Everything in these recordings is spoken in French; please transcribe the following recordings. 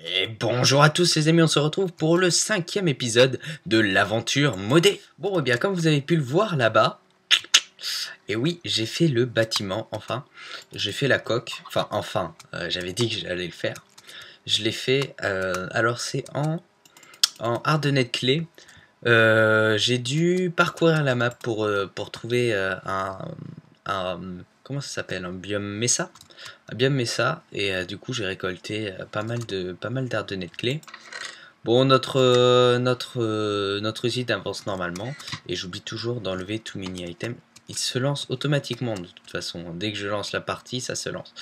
Et bonjour à tous les amis, on se retrouve pour le 5e épisode de l'aventure modée. Bon, et bien comme vous avez pu le voir là-bas, et oui, j'ai fait le bâtiment, enfin, j'ai fait la coque, j'avais dit que j'allais le faire. Je l'ai fait, alors c'est en Ardennais clé. J'ai dû parcourir la map pour trouver un... Comment ça s'appelle? Un biome Mesa? Un biome Mesa, et du coup j'ai récolté pas mal d'Ardennais de clé. Bon, notre usine avance normalement, et j'oublie toujours d'enlever tout mini item. Il se lance automatiquement de toute façon. Dès que je lance la partie, ça se lance.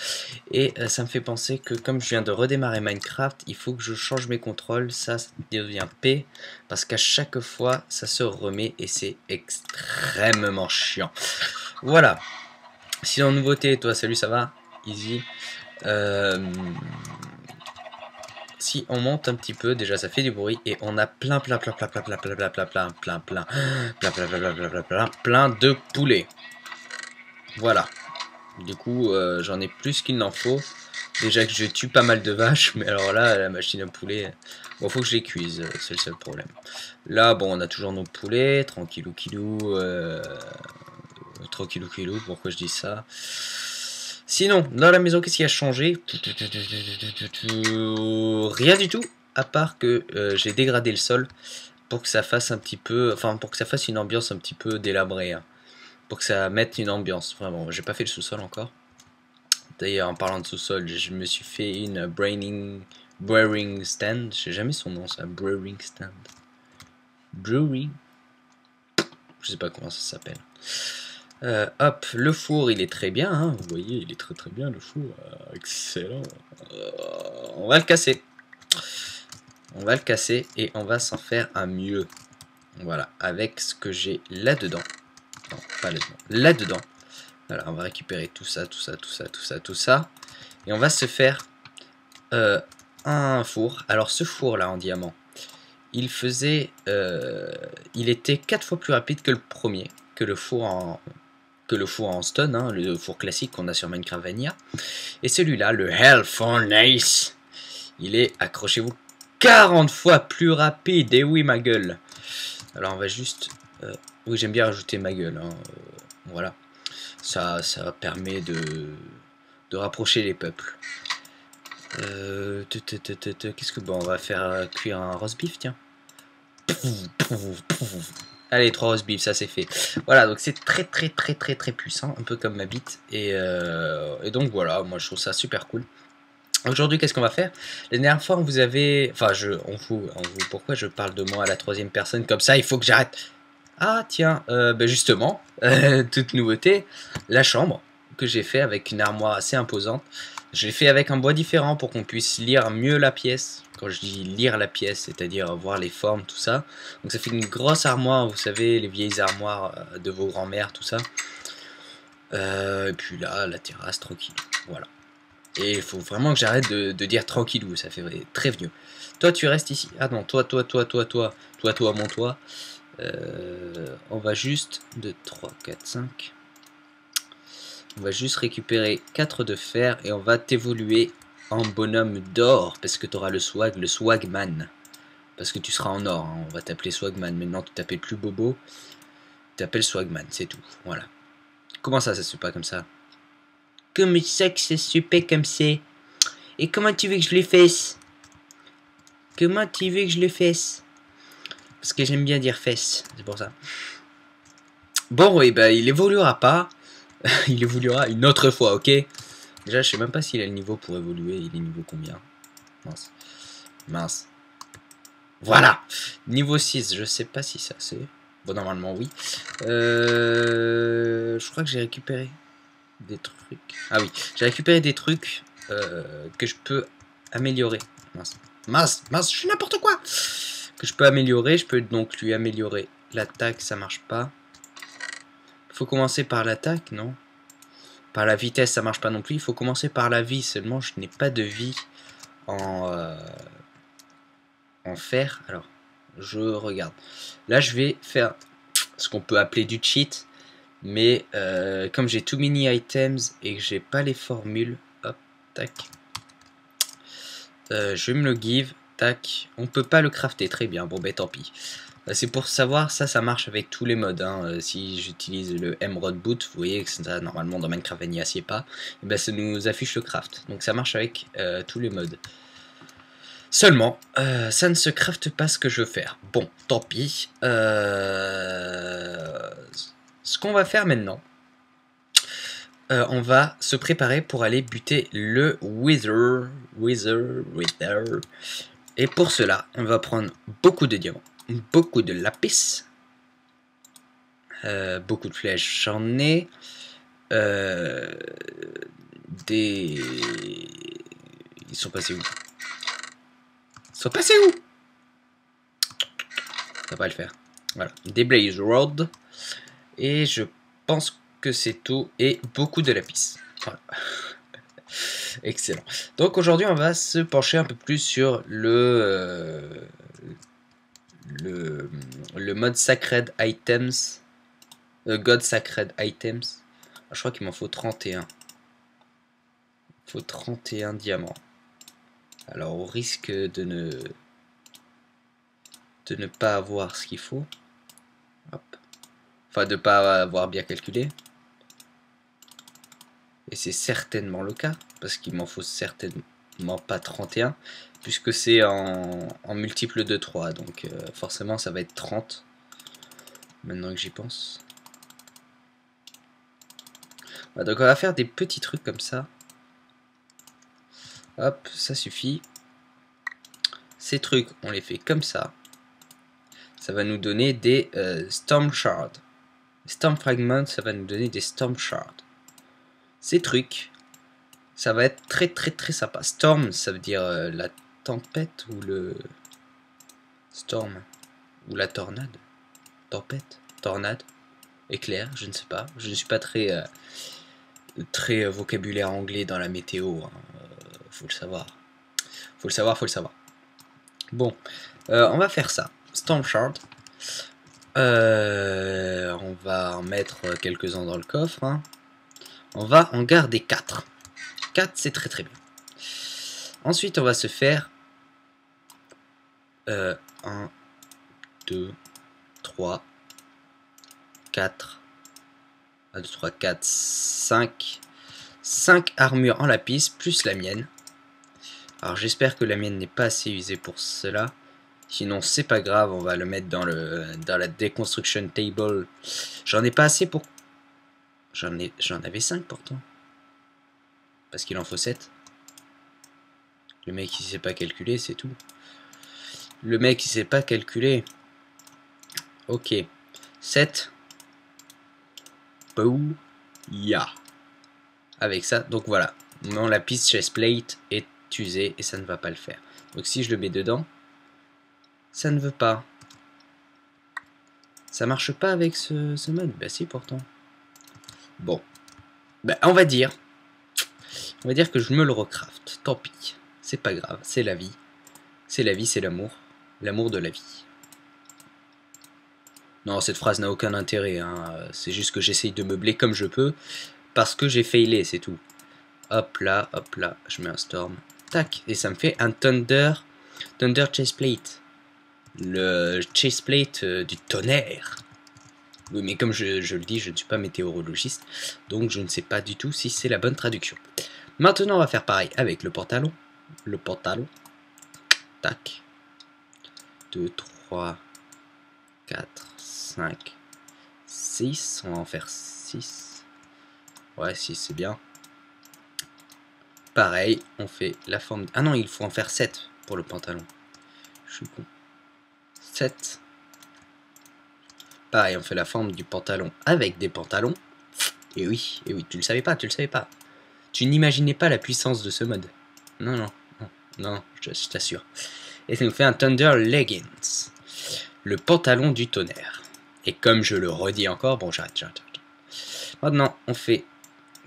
Et ça me fait penser que comme je viens de redémarrer Minecraft, il faut que je change mes contrôles. Ça devient P, parce qu'à chaque fois, ça se remet et c'est extrêmement chiant. Voilà. Sinon, nouveauté, toi, salut, ça va? Easy. Si on monte un petit peu, déjà ça fait du bruit et on a plein de poulets. Voilà. Du coup, j'en ai plus qu'il n'en faut. Déjà que je tue pas mal de vaches, mais alors là, la machine à poulet, bon, faut que je les cuise, c'est le seul problème. Là, bon, on a toujours nos poulets, tranquillou, tranquillou, pourquoi je dis ça? Sinon, dans la maison, qu'est-ce qui a changé? Rien du tout, à part que j'ai dégradé le sol pour que ça fasse un petit peu, enfin pour que ça fasse une ambiance un petit peu délabrée, hein. Pour que ça mette une ambiance, vraiment. J'ai pas fait le sous-sol encore. D'ailleurs, en parlant de sous-sol, je me suis fait une brewing stand. Je sais jamais son nom, ça. Brewing stand. Brewing. Je sais pas comment ça s'appelle. Hop, le four, il est très bien, hein, vous voyez, il est très bien, le four, excellent. On va le casser. On va le casser et on va s'en faire un mieux. Voilà, avec ce que j'ai là-dedans. Non, pas là-dedans. Là-dedans. Voilà, on va récupérer tout ça. Et on va se faire un four. Alors ce four-là en diamant, il était 4 fois plus rapide que le premier, que le four en stone, hein, le four classique qu'on a sur Minecraft Vanilla. Et celui-là, le Hell Furnace, il est, accrochez-vous, 40 fois plus rapide. Et oui, ma gueule. Alors on va juste... oui, j'aime bien rajouter ma gueule. Hein, voilà. Ça permet de rapprocher les peuples. Qu'est-ce que... Bon, on va faire cuire un roast beef, tiens. Allez, 3 roast beef, ça c'est fait. Voilà, donc c'est très puissant, un peu comme ma bite. Et donc voilà, moi je trouve ça super cool. Aujourd'hui, qu'est-ce qu'on va faire? La dernière fois, vous avez... Enfin, pourquoi je parle de moi à la 3e personne comme ça? Il faut que j'arrête. Ah, tiens, justement, toute nouveauté, la chambre que j'ai fait avec une armoire assez imposante. Je l'ai fait avec un bois différent pour qu'on puisse lire mieux la pièce. Quand je dis lire la pièce, c'est-à-dire voir les formes, tout ça. Donc ça fait une grosse armoire, vous savez, les vieilles armoires de vos grands-mères, tout ça. Et puis là, la terrasse, tranquille. Voilà. Et il faut vraiment que j'arrête de dire tranquillou, ça fait très vieux. Toi, tu restes ici. Ah non, toi, mon toit. On va juste... 2, 3, 4, 5... On va juste récupérer 4 de fer et on va t'évoluer en bonhomme d'or. Parce que tu auras le swagman. Parce que tu seras en or, hein. On va t'appeler swagman. Maintenant tu t'appelles plus Bobo. Tu t'appelles swagman, c'est tout. Voilà. Comment ça se fait pas comme ça? Comme ça que ça se fait comme ça? Et comment tu veux que je le fasse? Comment tu veux que je le fasse? Parce que j'aime bien dire fesses, c'est pour ça. Bon, et ben il évoluera pas. Il évoluera une autre fois, ok? Déjà, je sais même pas s'il a le niveau pour évoluer. Il est niveau combien? Mince. Voilà! Niveau 6, je sais pas si ça c'est. Bon, normalement, oui. Je crois que j'ai récupéré des trucs. Ah oui, j'ai récupéré des trucs que je peux améliorer. Mince, je suis n'importe quoi! Que je peux améliorer. Je peux donc lui améliorer l'attaque, ça marche pas. Faut commencer par l'attaque, non? Par la vitesse, ça marche pas non plus. Il faut commencer par la vie. Seulement, je n'ai pas de vie en fer. Alors, je regarde. Là, je vais faire ce qu'on peut appeler du cheat. Mais comme j'ai tout mini items et que j'ai pas les formules, hop, tac. je vais me le give. Tac. On peut pas le crafter. Très bien. Bon, ben tant pis. C'est pour savoir, ça marche avec tous les modes. Hein. Si j'utilise le Emerald Boot, vous voyez que ça, normalement dans Minecraft, il n'y assied pas. Et ben, ça nous affiche le craft. Donc ça marche avec tous les modes. Seulement, ça ne se crafte pas ce que je veux faire. Bon, tant pis. Ce qu'on va faire maintenant, on va se préparer pour aller buter le Wither. Et pour cela, on va prendre beaucoup de diamants, beaucoup de lapis, beaucoup de flèches, j'en ai. Ils sont passés où? Ils sont passés où? Ça va pas le faire. Voilà, des blaze rods. Et je pense que c'est tout. Et beaucoup de lapis. Voilà. Excellent. Donc aujourd'hui, on va se pencher un peu plus sur le mode Sacred Items. God Sacred Items. Je crois qu'il m'en faut 31. Il faut 31 diamants. Alors au risque de ne pas avoir ce qu'il faut. Hop. Enfin de ne pas avoir bien calculé. Et c'est certainement le cas. Parce qu'il m'en faut certainement pas 31. Puisque c'est en multiple de 3. Donc forcément ça va être 30. Maintenant que j'y pense. Voilà, donc on va faire des petits trucs comme ça. Hop, ça suffit. Ces trucs, on les fait comme ça. Ça va nous donner des Storm Shards. Storm Fragments, ça va nous donner des Storm Shards. Ces trucs, ça va être très très très sympa. Storm, ça veut dire la tempête ou le... Storm ou la tornade. Tempête, tornade, éclair, je ne sais pas. Je ne suis pas très vocabulaire anglais dans la météo. Hein. Faut le savoir. Faut le savoir, faut le savoir. Bon, on va faire ça. Storm Shard. On va en mettre quelques-uns dans le coffre. Hein. On va en garder 4. 4, c'est très très bien. Ensuite, on va se faire 1, 2, 3, 4. 1, 2, 3, 4, 5. 5 armures en lapis, plus la mienne. Alors j'espère que la mienne n'est pas assez usée pour cela. Sinon c'est pas grave, on va le mettre dans la deconstruction table. J'en ai pas assez pour... J'en avais 5 pourtant. Parce qu'il en faut 7. Le mec il sait pas calculer, c'est tout. Le mec il sait pas calculer. Ok. 7. Boum. Ya. Avec ça, donc voilà. Mon lapis chestplate est usé et ça ne va pas le faire. Donc si je le mets dedans, ça ne veut pas. Ça marche pas avec ce mode. Bah si pourtant. Bon. Bah on va dire que je me le recraft. Tant pis. C'est pas grave. C'est la vie. C'est la vie, c'est l'amour. L'amour de la vie. Non, cette phrase n'a aucun intérêt. Hein. C'est juste que j'essaye de meubler comme je peux. Parce que j'ai failé, c'est tout. Hop là, je mets un storm. Tac, et ça me fait un Thunder Chestplate. Le Chestplate du tonnerre. Oui, mais comme je le dis, je ne suis pas météorologiste. Donc je ne sais pas du tout si c'est la bonne traduction. Maintenant, on va faire pareil avec le pantalon. Le pantalon. Tac. 2, 3, 4, 5, 6. On va en faire 6. Ouais, 6 c'est bien. Pareil, on fait la forme... Ah non, il faut en faire 7 pour le pantalon. Je suis con. 7. Pareil, on fait la forme du pantalon avec des pantalons. Et oui, tu le savais pas, Tu n'imaginais pas la puissance de ce mode. Non, je t'assure. Et ça nous fait un Thunder Leggings. Le pantalon du tonnerre. Et comme je le redis encore, bon j'arrête. Maintenant, on fait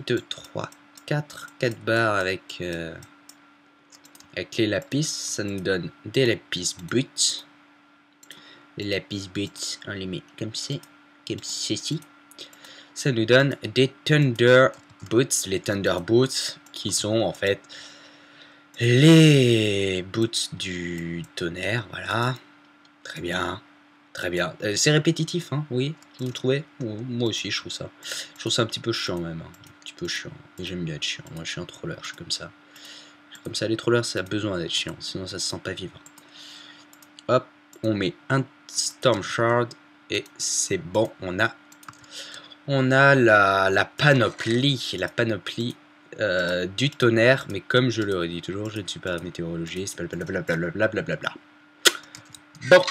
2, 3, 4 barres avec les lapis. Ça nous donne des lapis boots. Les lapis boots, on les met comme ceci. Ça nous donne des Thunder Boots. Les Thunder Boots qui sont en fait les boots du tonnerre, voilà. Très bien. Très bien. C'est répétitif, hein, oui, vous trouvez? Moi aussi, je trouve ça. Je trouve ça un petit peu chiant même. Hein. Un petit peu chiant. Mais j'aime bien être chiant. Moi, je suis un troller, je suis comme ça. Comme ça, les trollers, ça a besoin d'être chiant. Sinon, ça se sent pas vivre. Hop, on met un Storm Shard. Et c'est bon, on a la panoplie. La panoplie du tonnerre. Mais comme je le redis toujours, je ne suis pas météorologiste. Blablabla. Bon.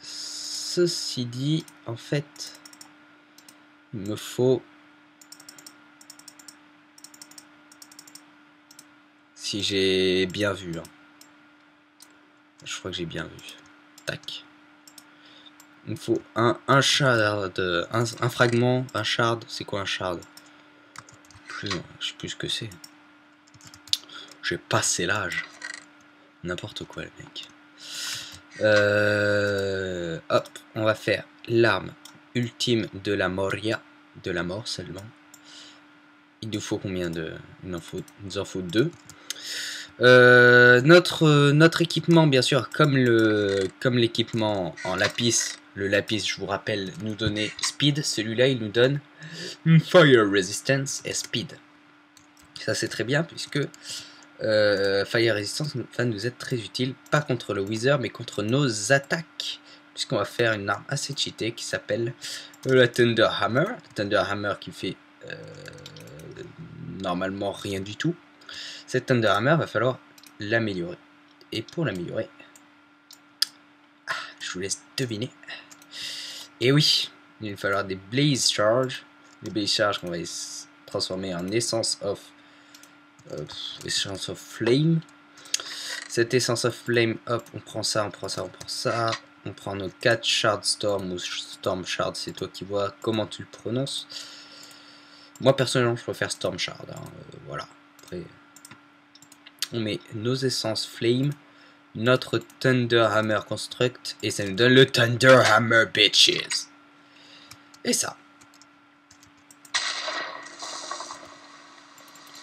Ceci dit, en fait, il me faut, si j'ai bien vu, hein. Je crois que j'ai bien vu. Tac. Il me faut un shard, un fragment, un shard. C'est quoi un shard? Je sais plus ce que c'est. J'ai passé l'âge. N'importe quoi, le mec. Hop, on va faire l'arme ultime de la Moria, de la mort seulement. Il nous faut combien de... Il nous en faut 2. Notre équipement, bien sûr, comme l'équipement en lapis, le lapis, je vous rappelle, nous donnait speed. Celui-là, il nous donne fire resistance et speed. Ça, c'est très bien, puisque fire resistance va nous être très utile, pas contre le wither, mais contre nos attaques. Puisqu'on va faire une arme assez cheatée qui s'appelle la Thunder Hammer. Thunder Hammer qui fait normalement rien du tout. Cette Thunder Hammer, va falloir l'améliorer. Et pour l'améliorer, je vous laisse deviner. Et oui, il va falloir des Blaze Charge. Les Blaze Charge qu'on va transformer en Essence of Flame. Cette Essence of Flame, hop, on prend ça, on prend ça, on prend ça. On prend nos 4 Shard Storm ou Storm Shard, c'est toi qui vois comment tu le prononces. Moi personnellement, je préfère Storm Shard. Hein, voilà. Après, on met nos essences Flame, notre Thunder Hammer Construct, et ça nous donne le Thunder Hammer Bitches. Et ça.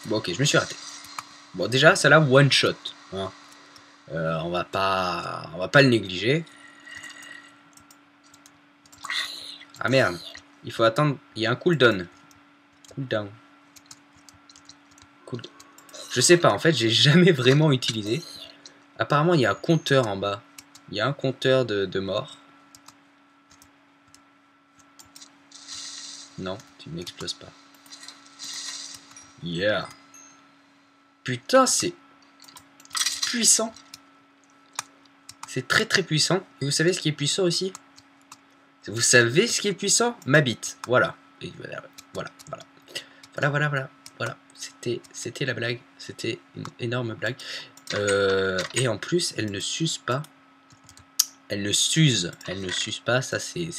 Bon, ok, je me suis raté. Bon, déjà, ça là, one shot. Hein. On va pas le négliger. Ah merde, il faut attendre. Il y a un cooldown. Cooldown. Je sais pas, en fait, j'ai jamais vraiment utilisé. Apparemment, il y a un compteur en bas. Il y a un compteur de mort. Non, tu n'exploses pas. Yeah. Putain, c'est puissant. C'est très très puissant. Et vous savez ce qui est puissant aussi? Vous savez ce qui est puissant? Ma bite. Voilà. Et voilà. C'était la blague. C'était une énorme blague. Et en plus, elle ne s'use pas. Elle ne s'use pas. Ça, c'est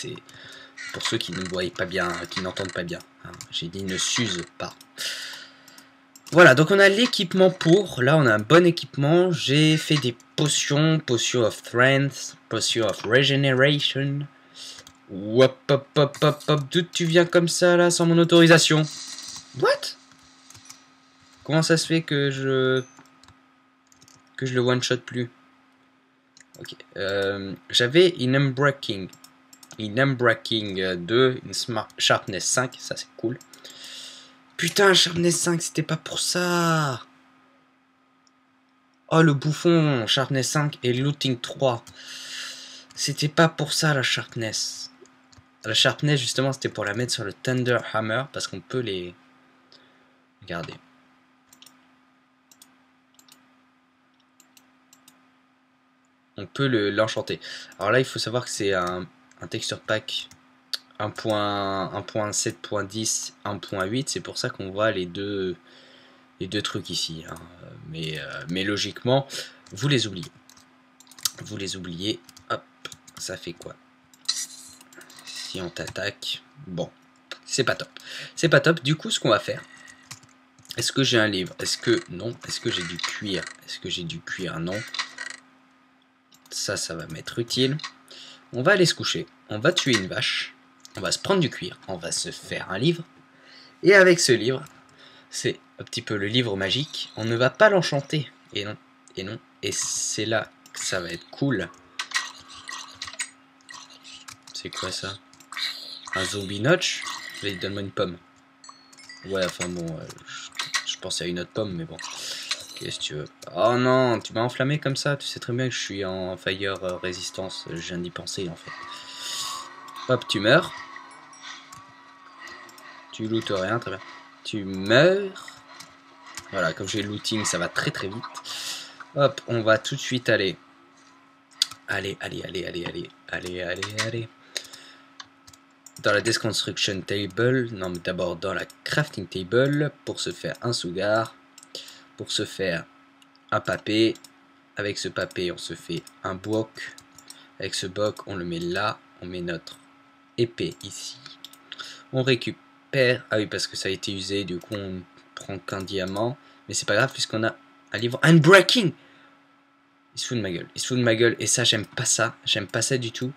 pour ceux qui ne voient pas bien, qui n'entendent pas bien. Hein. J'ai dit ne s'use pas. Voilà, donc on a l'équipement pour. Là, on a un bon équipement. J'ai fait des potions. Potion of Strength. Potion of Regeneration. Hop, hop, hop, hop, hop. D'où tu viens comme ça, là, sans mon autorisation? What? Comment ça se fait que je le one-shot plus? Ok. J'avais une Unbreaking. Une Unbreaking 2. Une Sharpness 5. Ça, c'est cool. Putain, Sharpness 5, c'était pas pour ça. Oh, le bouffon, Sharpness 5 et Looting 3. C'était pas pour ça, la Sharpness. La Sharpness, justement, c'était pour la mettre sur le Thunder Hammer, parce qu'on peut les... Regardez. On peut l'enchanter. Alors là, il faut savoir que c'est un texture pack 1.7.10, 1.8, c'est pour ça qu'on voit les deux trucs ici. Hein. Mais logiquement, vous les oubliez. Vous les oubliez. Hop, ça fait quoi? Si on t'attaque, bon, c'est pas top. C'est pas top. Du coup, ce qu'on va faire. Est-ce que j'ai un livre? Est-ce que non? Est-ce que j'ai du cuir? Est-ce que j'ai du cuir? Non. Ça va m'être utile. On va aller se coucher. On va tuer une vache. On va se prendre du cuir, on va se faire un livre, et avec ce livre, c'est un petit peu le livre magique, on ne va pas l'enchanter. Et non, et non. Et c'est là que ça va être cool. C'est quoi ça? Un zombie notch? Allez, donne-moi une pomme. Ouais, enfin bon, je pensais à une autre pomme, mais bon. Qu'est-ce que tu veux? Oh non, tu m'as enflammé comme ça. Tu sais très bien que je suis en fire résistance. Je viens d'y penser en fait. Hop, tu meurs. Tu lootes rien, très bien. Tu meurs. Voilà, comme j'ai looting, ça va très très vite. Hop, on va tout de suite aller. Allez. Dans la Deconstruction Table. Non, mais d'abord dans la Crafting Table. Pour se faire un sougar. Pour se faire un papé. Avec ce papé, on se fait un boc. Avec ce boc, on le met là. On met notre épée ici. On récupère. Ah oui, parce que ça a été usé. Du coup, on prend qu'un diamant. Mais c'est pas grave, puisqu'on a un livre. Unbreaking! Il se fout de ma gueule. Il se fout de ma gueule. Et ça, j'aime pas ça. J'aime pas ça du tout.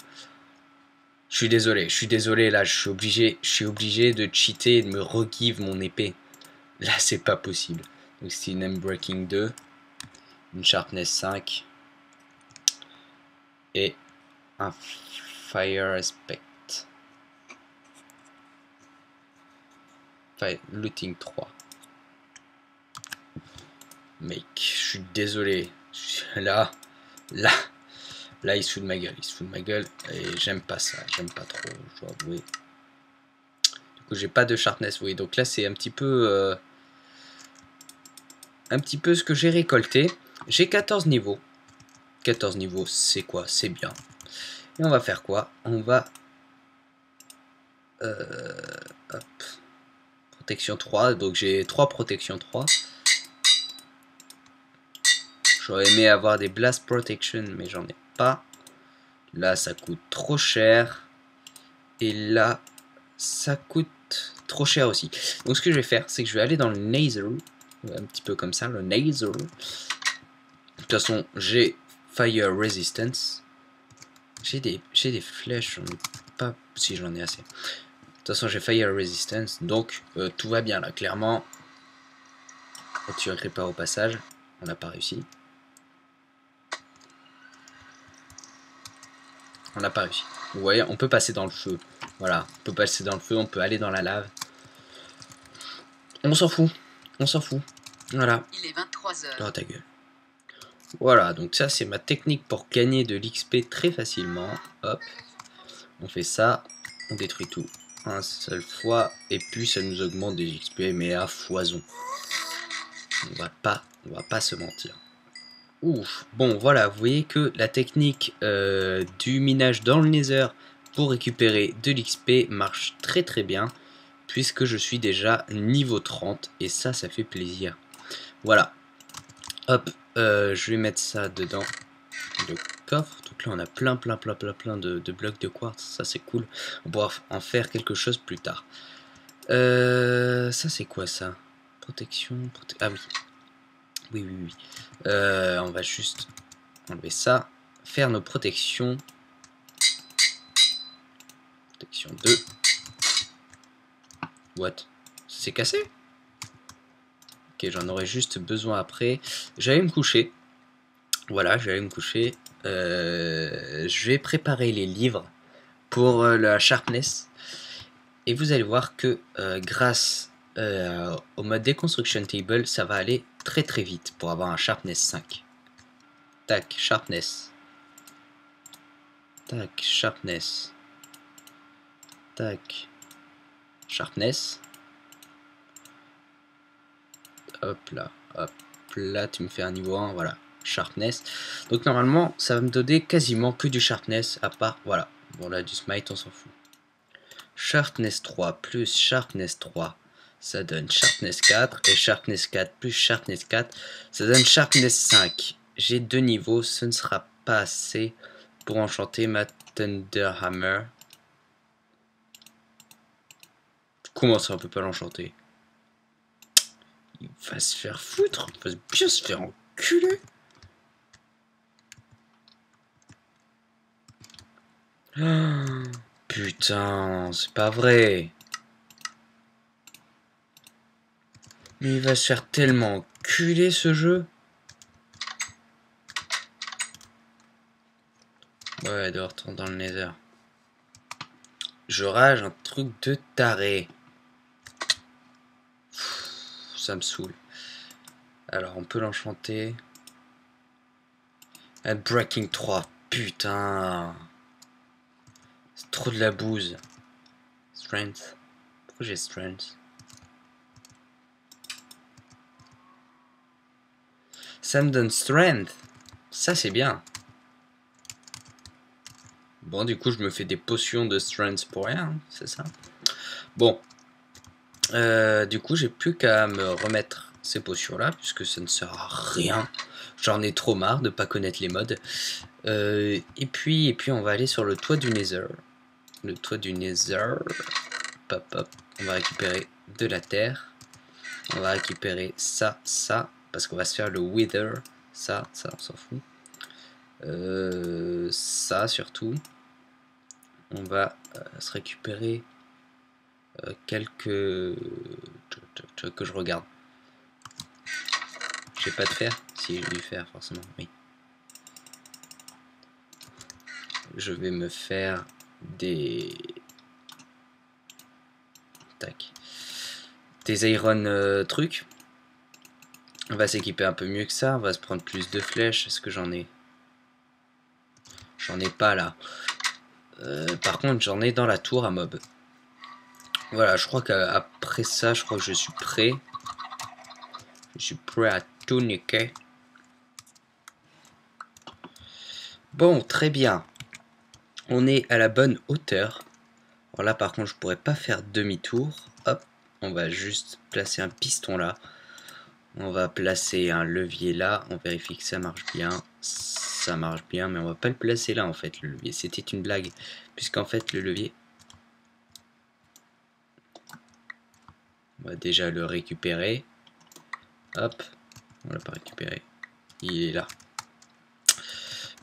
Je suis désolé. Là, je suis obligé de cheater et de me re-give mon épée. Là, c'est pas possible. Donc, c'est une Unbreaking 2. Une Sharpness 5. Et un Fire Aspect. Enfin, Looting 3. Mec, je suis désolé. Là, il se fout de ma gueule. Il se fout de ma gueule. Et j'aime pas ça. J'aime pas trop, je dois avouer. Du coup, j'ai pas de Sharpness. Oui, donc là, c'est un petit peu ce que j'ai récolté. J'ai 14 niveaux. 14 niveaux, c'est quoi? C'est bien. Et on va faire quoi? On va... hop. Protection 3. Donc j'ai 3 protections 3. J'aurais aimé avoir des Blast Protection, mais j'en ai pas. Là, ça coûte trop cher. Et là, ça coûte trop cher aussi. Donc ce que je vais faire, c'est que je vais aller dans le Nasal. Un petit peu comme ça, le Nasal. De toute façon, j'ai Fire Resistance. J'ai des flèches, j'en ai pas... Si, j'en ai assez. De toute façon, j'ai Fire Resistance, donc tout va bien là, clairement. On tuerait pas au passage, on n'a pas réussi. On n'a pas réussi. Vous voyez, on peut passer dans le feu. Voilà, on peut passer dans le feu, on peut aller dans la lave. On s'en fout, on s'en fout. Voilà. Il est 23h. Oh ta gueule. Voilà, donc ça c'est ma technique pour gagner de l'XP très facilement. Hop, on fait ça, on détruit tout un seul fois, et puis ça nous augmente des XP, mais à foison. On va pas se mentir. Ouf, bon voilà, vous voyez que la technique du minage dans le Nether pour récupérer de l'XP marche très très bien, puisque je suis déjà niveau 30, et ça fait plaisir. Voilà, hop, je vais mettre ça dedans le coffre. Donc là on a plein de blocs de quartz, ça c'est cool. On pourra en faire quelque chose plus tard. Ça c'est quoi ça? Protection, ah oui. On va juste enlever ça, faire nos protections. Protection 2. What? C'est cassé? Ok, j'en aurais juste besoin après. J'allais me coucher. Voilà, j'allais me coucher. Je vais préparer les livres pour la sharpness. Et vous allez voir que grâce au mode Deconstruction Table, ça va aller très très vite pour avoir un sharpness 5. Tac, sharpness. Tac, sharpness. Tac, sharpness. Hop là, tu me fais un niveau 1, voilà, sharpness. Donc normalement, ça va me donner quasiment que du sharpness, à part, voilà. Bon là, du smite, on s'en fout. Sharpness 3 plus sharpness 3, ça donne sharpness 4, et sharpness 4 plus sharpness 4, ça donne sharpness 5. J'ai 2 niveaux, ce ne sera pas assez pour enchanter ma Thunder Hammer. Comment ça, on peut pas l'enchanter? Il va se faire foutre, il va bien se faire enculer. Oh, putain, c'est pas vrai. Mais il va se faire tellement culer ce jeu. Ouais, de retourner dans le nether. Je rage un truc de taré. Ça me saoule. Alors, on peut l'enchanter. Breaking 3. Putain. C'est trop de la bouse. Strength. Pourquoi j'ai strength? Ça me donne strength. Ça, c'est bien. Bon, du coup, je me fais des potions de strength pour rien. Hein, c'est ça. Bon. Du coup, j'ai plus qu'à me remettre ces potions-là, puisque ça ne sert à rien. J'en ai trop marre de pas connaître les modes. Et puis, on va aller sur le toit du Nether. Le toit du Nether. Pop, pop. On va récupérer de la terre. On va récupérer ça, ça. Parce qu'on va se faire le Wither. Ça, on s'en fout. Ça, surtout. On va se récupérer quelques... que je regarde. J'ai pas de fer. Si, j'ai du fer, forcément. Oui. Je vais me faire des... Tac. Des iron trucs. On va s'équiper un peu mieux que ça. On va se prendre plus de flèches. Est-ce que j'en ai? J'en ai pas là. Par contre, j'en ai dans la tour à mob. Voilà, je crois qu'après ça, je crois que je suis prêt. Je suis prêt à tout niquer. Bon, très bien. On est à la bonne hauteur. Alors là, par contre, je pourrais pas faire demi-tour. Hop, on va juste placer un piston là. On va placer un levier là. On vérifie que ça marche bien. Ça marche bien, mais on va pas le placer là en fait, le levier. C'était une blague. Puisqu'en fait, le levier... On va déjà le récupérer. Hop, on l'a pas récupéré. Il est là.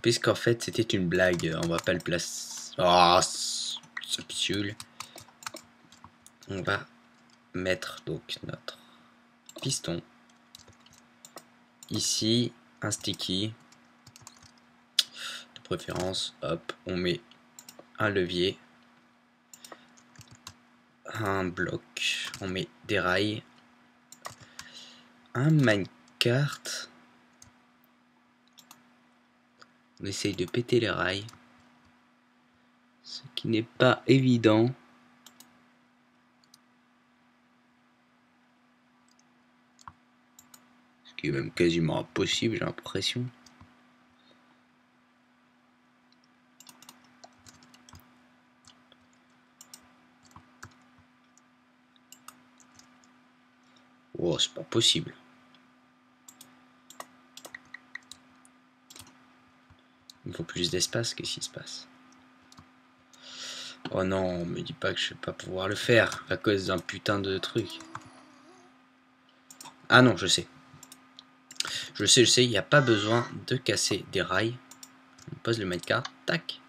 Puisqu'en fait, c'était une blague. On va pas le placer. Oh, ce psioul. On va mettre donc notre piston. Ici, un sticky. De préférence, hop, on met un levier. Un bloc. On met des rails. Un minecart. On essaye de péter les rails. Ce qui n'est pas évident. Ce qui est même quasiment impossible, j'ai l'impression. Oh, c'est pas possible. Il me faut plus d'espace, qu'est-ce qui se passe? Oh non, me dis pas que je vais pas pouvoir le faire à cause d'un putain de truc. Ah non, je sais. Je sais, il n'y a pas besoin de casser des rails. On pose le minecart, tac.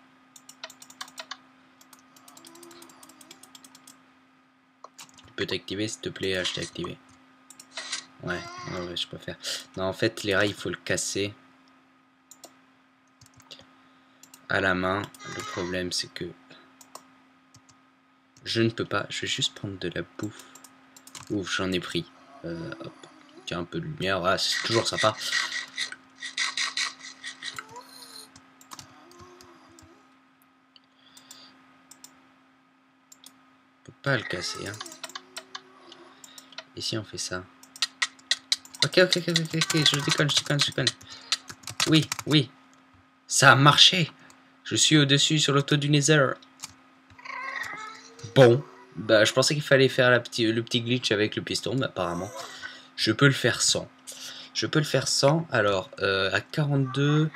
Tu peux t'activer s'il te plaît, je t'ai activé. Ouais, je peux faire. Non, en fait, les rails, il faut le casser à la main. Le problème, c'est que je ne peux pas. Je vais juste prendre de la bouffe. Ouf, j'en ai pris. Hop. Tiens, un peu de lumière. Ah, c'est toujours sympa. On peut pas le casser. Hein. Et si on fait ça? Ok, je déconne. Oui. Ça a marché. Je suis au-dessus sur le toit du Nether. Bon. Bah, je pensais qu'il fallait faire le petit glitch avec le piston, mais apparemment, je peux le faire sans. Alors, à 42,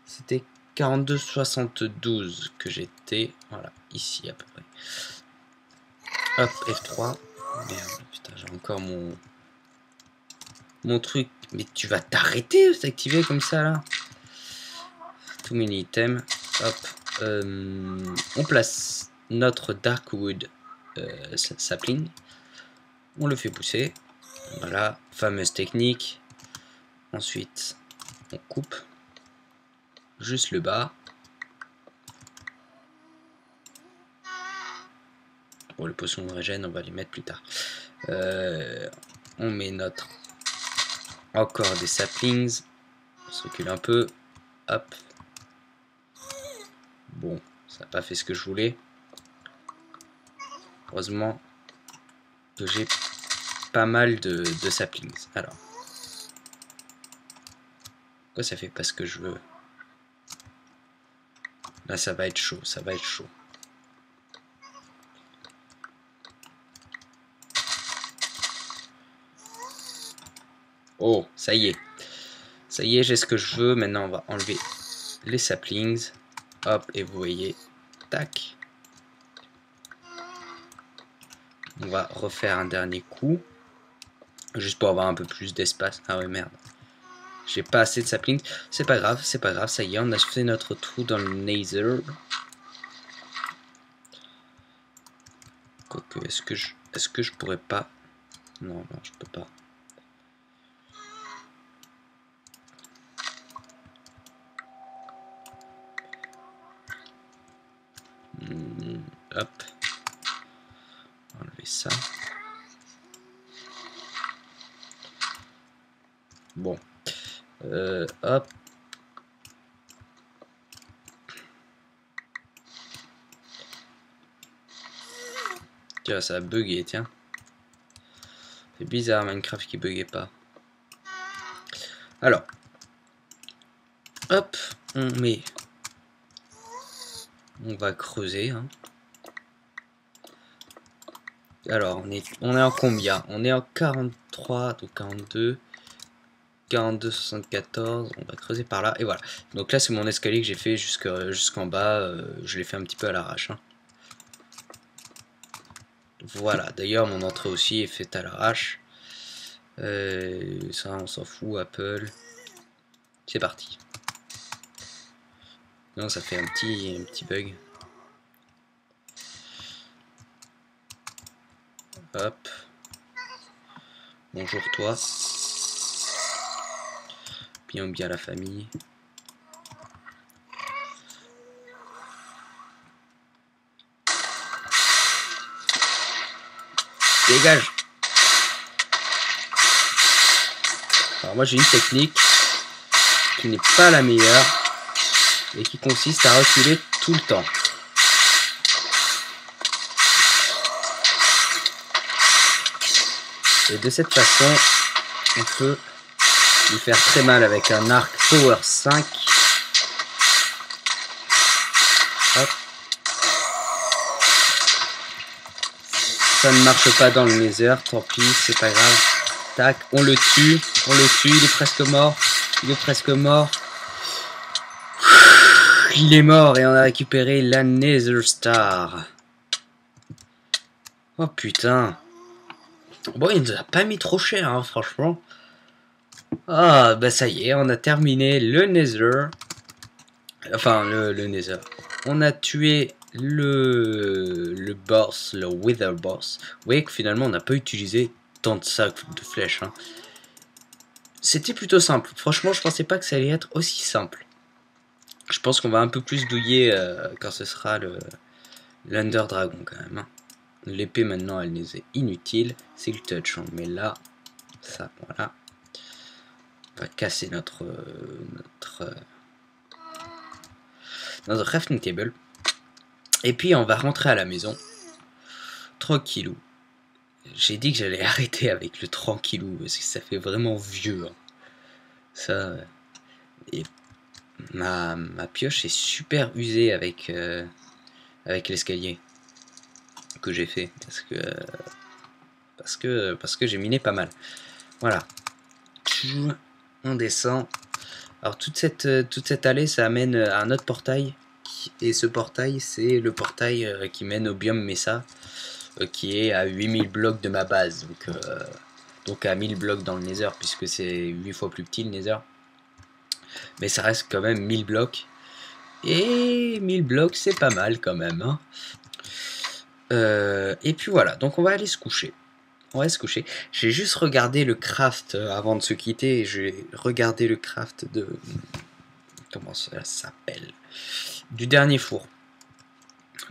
c'était 42,72 que j'étais. Voilà, ici à peu près. Hop, F3. Merde, putain, j'ai encore mon truc. Mais tu vas t'arrêter de s'activer comme ça, là. Too many items. Hop. On place notre Darkwood sapling. On le fait pousser. Voilà, fameuse technique. Ensuite, on coupe juste le bas. Bon, les potions de régène, on va les mettre plus tard. On met notre... Encore des saplings. On se recule un peu. Hop. Bon, ça n'a pas fait ce que je voulais. Heureusement que j'ai pas mal de saplings. Alors. Pourquoi ça fait pas ce que je veux? Là, ça va être chaud. Ça va être chaud. Oh, ça y est. Ça y est, j'ai ce que je veux. Maintenant, on va enlever les saplings. Hop, et vous voyez, tac. On va refaire un dernier coup. Juste pour avoir un peu plus d'espace. Ah ouais, merde. J'ai pas assez de saplings. C'est pas grave, c'est pas grave. Ça y est, on a fait notre trou dans le nether. Quoique, est-ce que je pourrais pas... Non, non, je peux pas. Hop. Enlever ça. Bon. Hop. Tiens, ça a bugué, tiens. C'est bizarre, Minecraft qui buguait pas. Alors. Hop. On met... On va creuser, hein. Alors, on est en combien? On est en 43, donc 42, 42, 74, on va creuser par là, et voilà. Donc là, c'est mon escalier que j'ai fait jusqu'en bas, je l'ai fait un petit peu à l'arrache. Hein. Voilà, d'ailleurs, mon entrée aussi est faite à l'arrache. Ça, on s'en fout, Apple. C'est parti. Non, ça fait un petit bug. Hop. Bonjour toi. Bien la famille. Dégage. Alors moi j'ai une technique qui n'est pas la meilleure et qui consiste à reculer tout le temps. Et de cette façon, on peut lui faire très mal avec un arc Power 5. Hop. Ça ne marche pas dans le nether, tant pis, c'est pas grave. Tac, on le tue, il est presque mort. Il est presque mort. Il est mort et on a récupéré la Nether Star. Oh putain. Bon, il nous a pas mis trop cher, hein, franchement. Ah, bah ça y est, on a terminé le Nether. Enfin, le Nether. On a tué le boss, le Wither boss. Vous voyez que finalement, on n'a pas utilisé tant de sacs de flèches. Hein. C'était plutôt simple. Franchement, je pensais pas que ça allait être aussi simple. Je pense qu'on va un peu plus douiller quand ce sera l'Under Dragon quand même. Hein. L'épée maintenant elle nous est inutile, c'est le touch. Hein. Mais là, ça, voilà. On va casser notre crafting table. Et puis on va rentrer à la maison. Tranquillou. J'ai dit que j'allais arrêter avec le tranquillou parce que ça fait vraiment vieux. Hein. Ça. Et ma pioche est super usée avec l'escalier que j'ai fait parce que j'ai miné pas mal. Voilà. On descend. Alors toute cette allée ça amène à un autre portail et ce portail c'est le portail qui mène au biome Mesa qui est à 8000 blocs de ma base donc à 1000 blocs dans le nether puisque c'est 8 fois plus petit le nether. Mais ça reste quand même 1000 blocs. Et 1000 blocs, c'est pas mal quand même. Hein. Et puis voilà, donc on va aller se coucher. On va se coucher. J'ai juste regardé le craft avant de se quitter. J'ai regardé le craft de... Comment ça s'appelle? Du dernier four.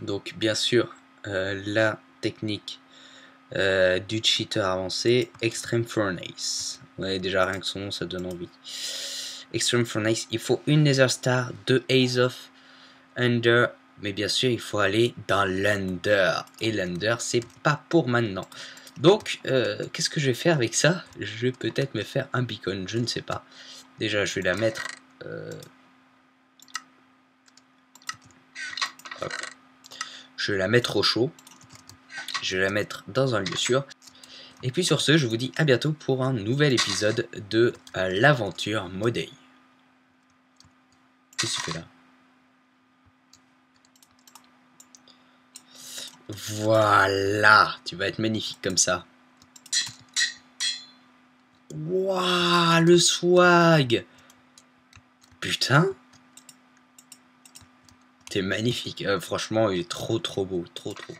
Donc bien sûr, la technique du cheater avancé, Extreme Furnace. Ouais, déjà rien que son nom, ça donne envie. Extreme Furnace, il faut une Nether Star, 2 Ace of Under, mais bien sûr, il faut aller dans l'Under. Et l'Under, c'est pas pour maintenant. Donc, qu'est-ce que je vais faire avec ça? Je vais peut-être me faire un beacon, je ne sais pas. Déjà, je vais la mettre... hop. Je vais la mettre au chaud. Je vais la mettre dans un lieu sûr. Et puis sur ce, je vous dis à bientôt pour un nouvel épisode de l'aventure Modei. Qu'est-ce que tu fais là? Voilà, tu vas être magnifique comme ça. Waouh, le swag. Putain. T'es magnifique. Franchement, il est trop beau, trop beau.